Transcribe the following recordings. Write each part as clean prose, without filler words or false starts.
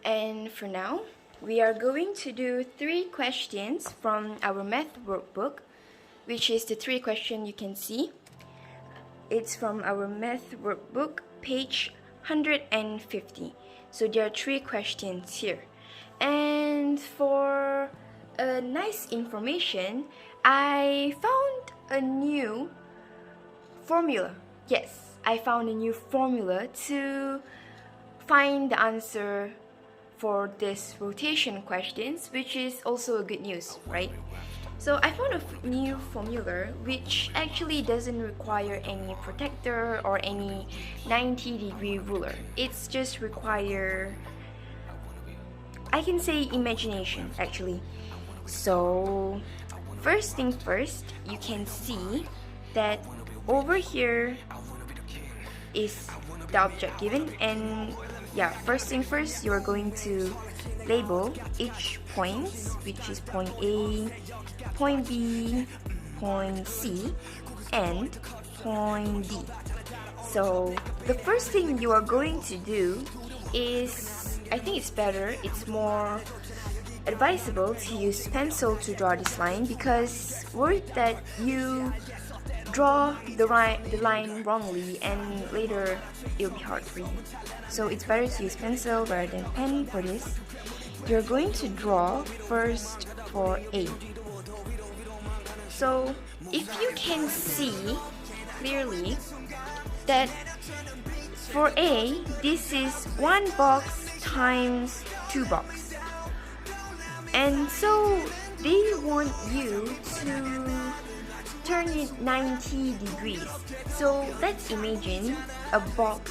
And for now, we are going to do 3 questions from our math workbook, which is the 3 questions you can see. It's from our math workbook, page 150. So there are 3 questions here. And for a nice information, I found a new formula. Yes, I found a new formula to find the answer for this rotation questions, which is also a good news, right? So I found a new formula which actually doesn't require any protector or any 90-degree ruler. It's just require, I can say, imagination actually. So first thing first, you can see that over here is the object given, and yeah, first thing first, you're going to label each points, which is point A, point B, point C, and point D. So the first thing you are going to do is, I think it's more advisable to use pencil to draw this line, because worried that you draw the line wrongly and later it'll be hard for you. So it's better to use pencil rather than pen for this. You're going to draw first for A. So if you can see clearly that for A, this is 1 box times 2 box. And so they want you to turn it 90 degrees. So let's imagine a box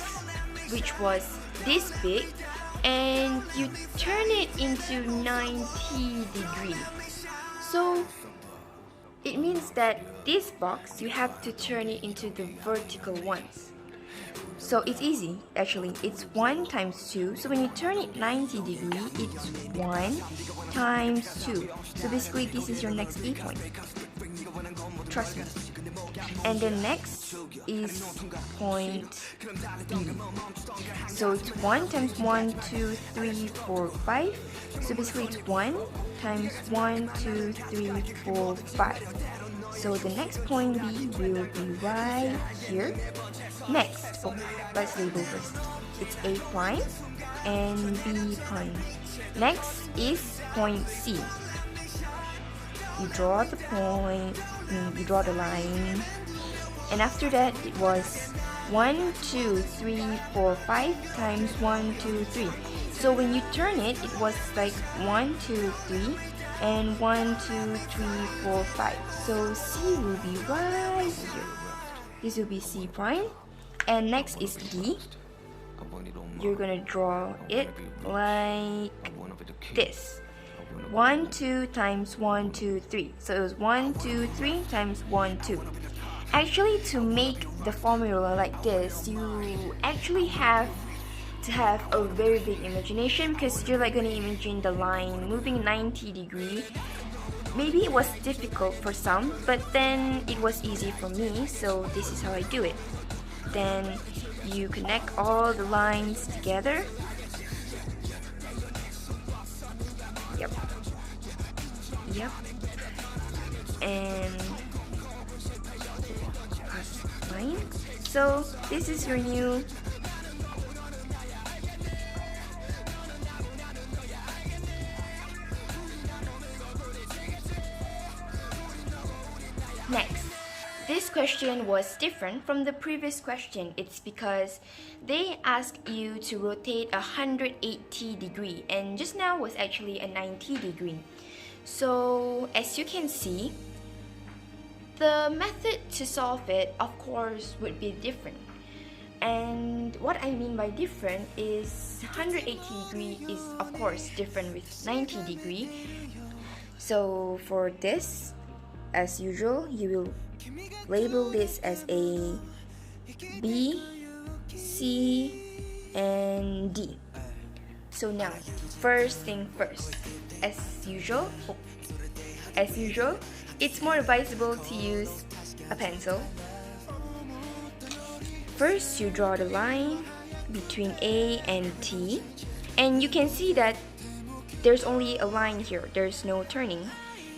which was this big and you turn it into 90 degrees. So it means that this box, you have to turn it into the vertical ones. So it's easy actually. It's 1 times 2. So when you turn it 90 degrees, it's 1 times 2. So basically this is your next A point. Trust me. And then next is point B. So it's 1 times 1, 2, 3, 4, 5. So basically it's 1 times 1, 2, 3, 4, 5. So the next point B will be right here. Next, let's label first. It's A prime and B prime. Next is point C. You draw the point, you draw the line, and after that it was 1, 2, 3, 4, 5 times 1, 2, 3. So when you turn it, it was like 1, 2, 3 and 1, 2, 3, 4, 5. So C will be right here. This will be C prime. And next is D. You're gonna draw it like this. 1, 2 times 1, 2, 3. So it was 1, 2, 3 times 1, 2. Actually, to make the formula like this, you actually have to have a very big imagination, because you're like going to imagine the line moving 90 degrees. Maybe it was difficult for some, but then it was easy for me, so this is how I do it. Then you connect all the lines together. Yep. And line. So this is your new next. This question was different from the previous question. It's because they asked you to rotate 180 degree, and just now was actually a 90 degree. So as you can see, the method to solve it, of course, would be different. And what I mean by different is 180 degree is of course different with 90 degree. So for this, as usual, you will label this as a B, C, and D. So now, first thing first, as usual, it's more advisable to use a pencil. First, you draw the line between A and T. And you can see that there's only a line here, there's no turning.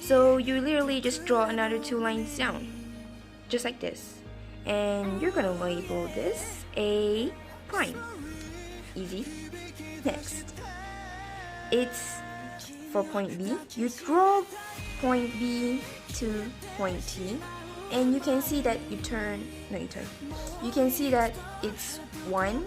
So you literally just draw another 2 lines down, just like this. And you're gonna label this A prime. Easy. Next, it's for point B. You draw point B to point T, and you can see that you can see that it's 1,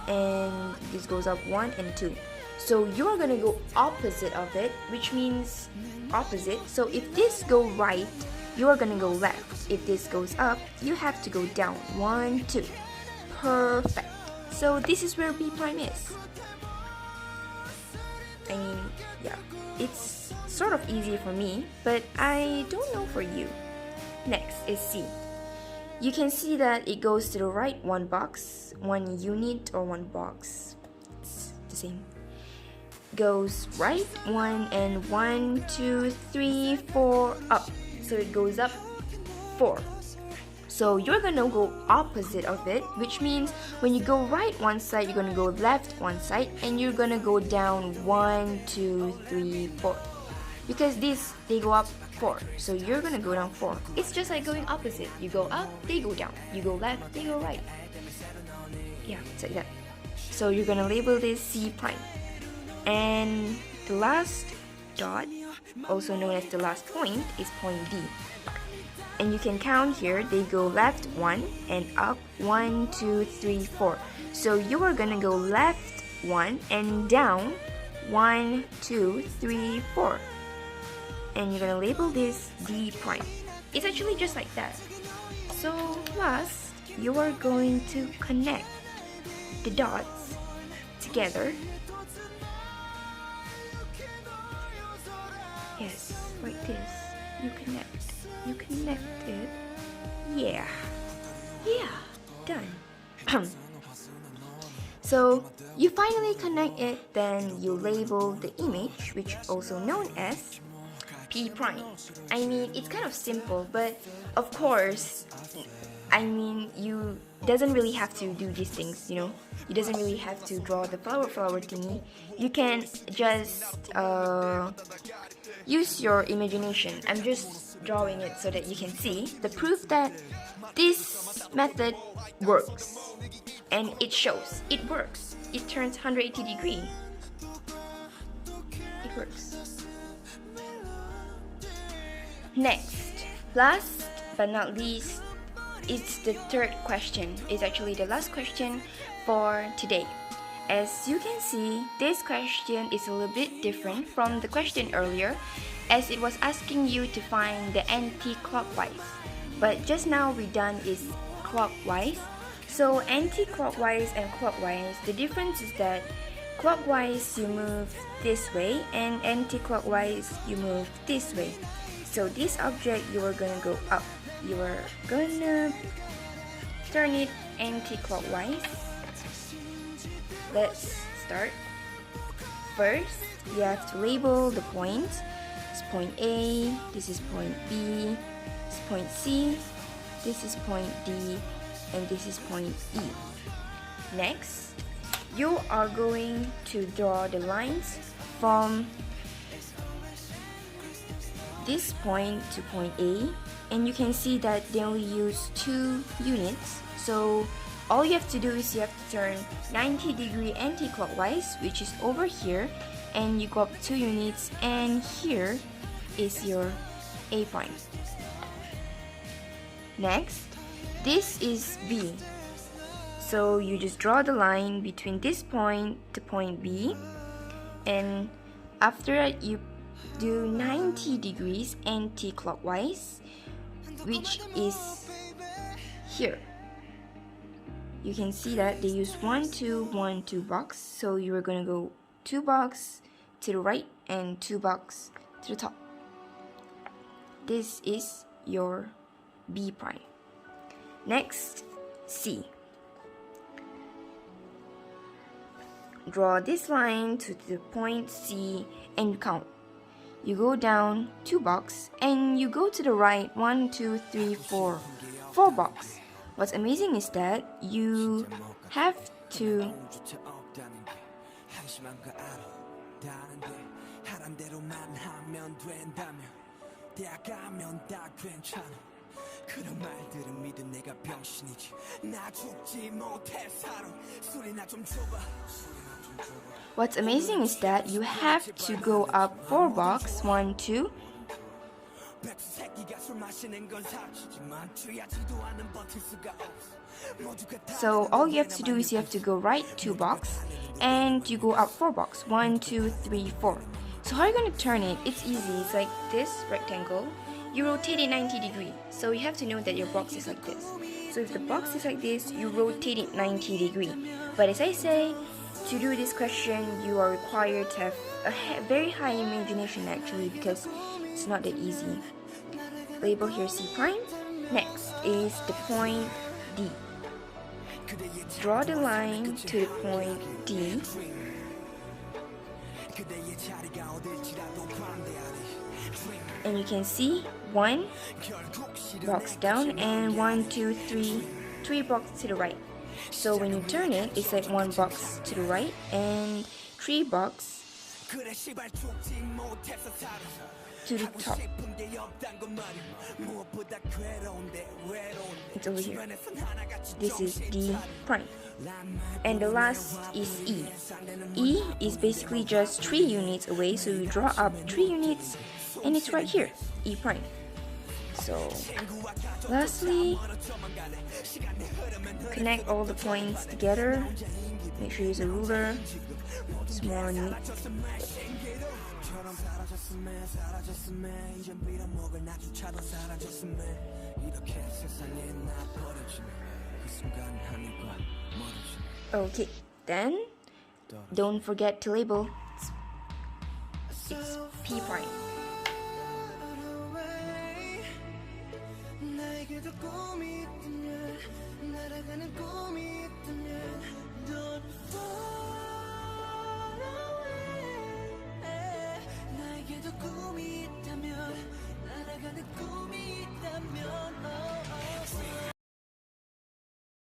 and this goes up 1 and 2. So you're gonna go opposite of it, which means opposite. So if this go right, you are gonna go left. If this goes up, you have to go down. 1, 2. Perfect. So this is where B prime is. I mean, yeah, it's sort of easy for me, but I don't know for you. Next is C. You can see that it goes to the right 1 box, 1 unit or 1 box. It's the same. Goes right 1 and 1, 2, 3, 4 up. So it goes up 4. So you're gonna go opposite of it, which means when you go right one side, you're gonna go left one side, and you're gonna go down 1, 2, 3, 4. Because they go up 4, so you're gonna go down 4. It's just like going opposite. You go up, they go down. You go left, they go right. Yeah, it's like that. So you're gonna label this C prime. And the last dot, also known as the last point, is point D. And you can count here, they go left 1 and up 1, 2, 3, 4. So you are gonna go left 1 and down 1, 2, 3, 4. And you're gonna label this D prime. It's actually just like that. So last, you are going to connect the dots together. Yes, like this. You connect it. Yeah, done. So you finally connect it, then you label the image, which also known as P prime. I mean, it's kind of simple, but of course, I mean, you doesn't really have to do these things, you know. You doesn't really have to draw the flower thingy. You can just use your imagination. I'm just drawing it so that you can see the proof that this method works. And it shows, it works. It turns 180 degrees. It works. Next, last but not least, it's the third question. It's actually the last question for today. As you can see, this question is a little bit different from the question earlier, as it was asking you to find the anti-clockwise. But just now we done is clockwise. So anti-clockwise and clockwise, the difference is that clockwise you move this way and anti-clockwise you move this way. So this object, you are gonna go up. You are gonna turn it anti-clockwise. Let's start. First, you have to label the points. It's point A, this is point B, this is point C, this is point D, and this is point E. Next, you are going to draw the lines from this point to point A, and you can see that they only use 2 units. So all you have to do is you have to turn 90 degree anti-clockwise, which is over here, and you go up 2 units, and here is your A prime. Next, this is B. So you just draw the line between this point to point B, and after that you do 90 degrees anti-clockwise, which is here. You can see that they use 1, 2, 1, 2 box. So you are gonna go 2 box to the right and 2 box to the top. This is your B prime. Next, C. Draw this line to the point C and count. You go down 2 box and you go to the right 1, 2, 3, 4 box. What's amazing is that you have to What's amazing is that you have to go up 4 blocks, 1, 2. So all you have to do is you have to go right 2 blocks and you go up 4 blocks, 1, 2, 3, 4. So how are you going to turn it? It's easy. It's like this rectangle. You rotate it 90 degrees. So you have to know that your box is like this. So if the box is like this, you rotate it 90 degrees. But as I say, to do this question, you are required to have a very high imagination actually, because it's not that easy. Label here C prime. Next is the point D. Draw the line to the point D. And you can see 1 box down and 1, 2, 3, 3 blocks to the right. So when you turn it, it's like 1 box to the right and 3 box to the top. It's over here. This is D prime. And the last is E. E is basically just 3 units away, so you draw up 3 units and it's right here, E prime. So lastly, connect all the points together. Make sure you use a ruler. It's more neat. Okay, then don't forget to label. It's P prime.